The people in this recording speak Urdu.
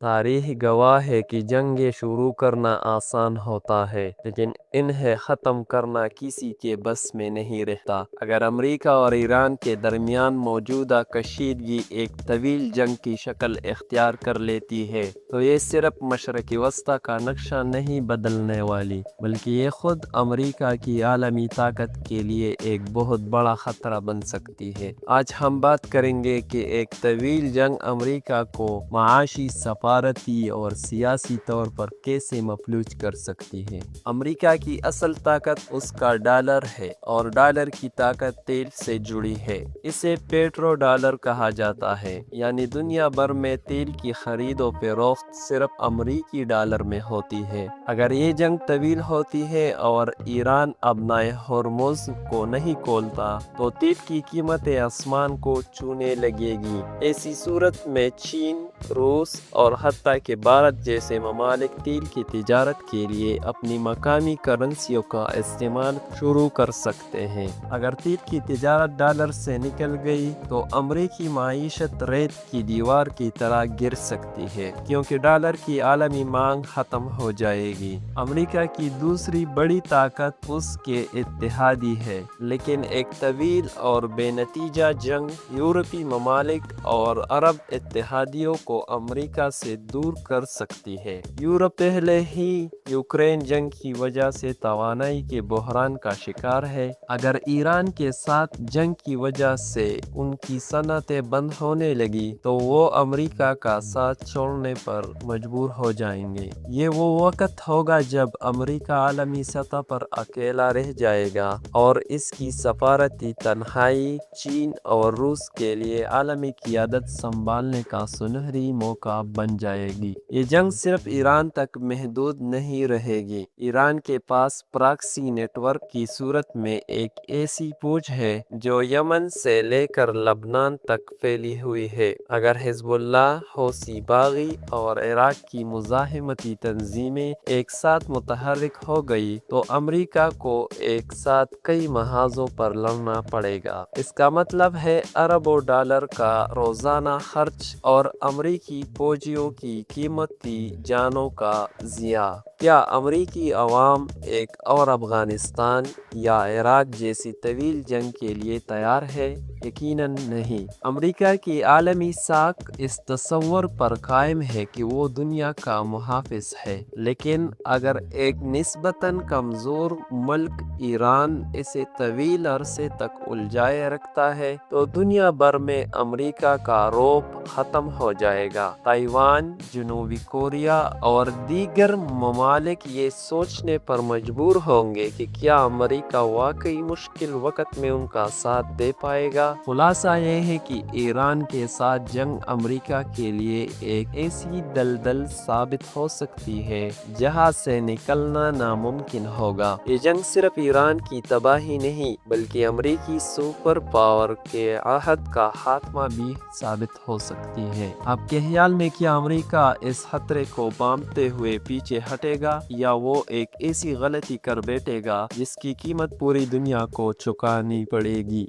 تاریخ گواہ ہے کہ جنگیں شروع کرنا آسان ہوتا ہے، لیکن انہیں ختم کرنا کسی کے بس میں نہیں رہتا۔ اگر امریکہ اور ایران کے درمیان موجودہ کشیدگی ایک طویل جنگ کی شکل اختیار کر لیتی ہے تو یہ صرف مشرق وسطی کا نقشہ نہیں بدلنے والی، بلکہ یہ خود امریکہ کی عالمی طاقت کے لیے ایک بہت بڑا خطرہ بن سکتی ہے۔ آج ہم بات کریں گے کہ ایک طویل جنگ امریکہ کو معاشی، سفارتی اور سیاسی طور پر کیسے مفلوج کر سکتی ہے۔ امریکہ کی اصل طاقت اس کا ڈالر ہے، اور ڈالر کی طاقت تیل سے جڑی ہے۔ اسے پیٹرو ڈالر کہا جاتا ہے، یعنی دنیا بھر میں تیل کی خرید و فروخت صرف امریکی ڈالر میں ہوتی ہے۔ اگر یہ جنگ طویل ہوتی ہے اور ایران ابنائے ہرمز کو نہیں کھولتا تو تیل کی قیمتیں آسمان کو چھونے لگے گی۔ ایسی صورت میں چین، روس اور حتیٰ کہ بھارت جیسے ممالک تیل کی تجارت کے لیے اپنی مقامی کرنسیوں کا استعمال شروع کر سکتے ہیں۔ اگر تیل کی تجارت ڈالر سے نکل گئی تو امریکی معیشت ریت کی دیوار کی طرح گر سکتی ہے، کیونکہ ڈالر کی عالمی مانگ ختم ہو جائے گی۔ امریکہ کی دوسری بڑی طاقت اس کے اتحادی ہے، لیکن ایک طویل اور بے نتیجہ جنگ یورپی ممالک اور عرب اتحادیوں کو امریکہ سے دور کر سکتی ہے۔ یورپ پہلے ہی یوکرین جنگ کی وجہ سے توانائی کے بحران کا شکار ہے۔ اگر ایران کے ساتھ جنگ کی وجہ سے ان کی صنعتیں بند ہونے لگی تو وہ امریکہ کا ساتھ چھوڑنے پر مجبور ہو جائیں گے۔ یہ وہ وقت ہوگا جب امریکہ عالمی سطح پر اکیلا رہ جائے گا، اور اس کی سفارتی تنہائی چین اور روس کے لیے عالمی قیادت سنبھالنے کا سنہری موقع بن جائے گی۔ یہ جنگ صرف ایران تک محدود نہیں رہے گی۔ ایران کے پاس پراکسی نیٹ ورک کی صورت میں ایک ایسی فوج ہے جو یمن سے لے کر لبنان تک پھیلی ہوئی ہے۔ اگر حزب اللہ، حوثی باغی اور عراق کی مزاحمتی تنظیمیں ایک ساتھ متحرک ہو گئی تو امریکہ کو ایک ساتھ کئی محاذوں پر لڑنا پڑے گا۔ اس کا مطلب ہے اربوں ڈالر کا روزانہ خرچ اور امریکی فوجیوں کی قیمتی جانوں کا ضیاع۔ کیا امریکی عوام ایک اور افغانستان یا عراق جیسی طویل جنگ کے لیے تیار ہے؟ یقیناً نہیں۔ امریکہ کی عالمی ساکھ اس تصور پر قائم ہے کہ وہ دنیا کا محافظ ہے، لیکن اگر ایک نسبتاً کمزور ملک ایران اسے طویل عرصے تک الجھائے رکھتا ہے تو دنیا بھر میں امریکہ کا رعب ختم ہو جائے گا۔ تائیوان، جنوبی کوریا اور دیگر ممالک یہ سوچنے پر مجبور ہوں گے کہ کیا امریکہ واقعی مشکل وقت میں ان کا ساتھ دے پائے گا۔ خلاصہ یہ ہے کہ ایران کے ساتھ جنگ امریکہ کے لیے ایک ایسی دلدل ثابت ہو سکتی ہے جہاں سے نکلنا ناممکن ہوگا۔ یہ جنگ صرف ایران کی تباہی نہیں بلکہ امریکی سپر پاور کے عہد کا خاتمہ بھی ثابت ہو سکتی ہے۔ آپ کے خیال میں کیا امریکہ اس خطرے کو بامتے ہوئے پیچھے ہٹے گا، یا وہ ایک ایسی غلطی کر بیٹھے گا جس کی قیمت پوری دنیا کو چکانی پڑے گی؟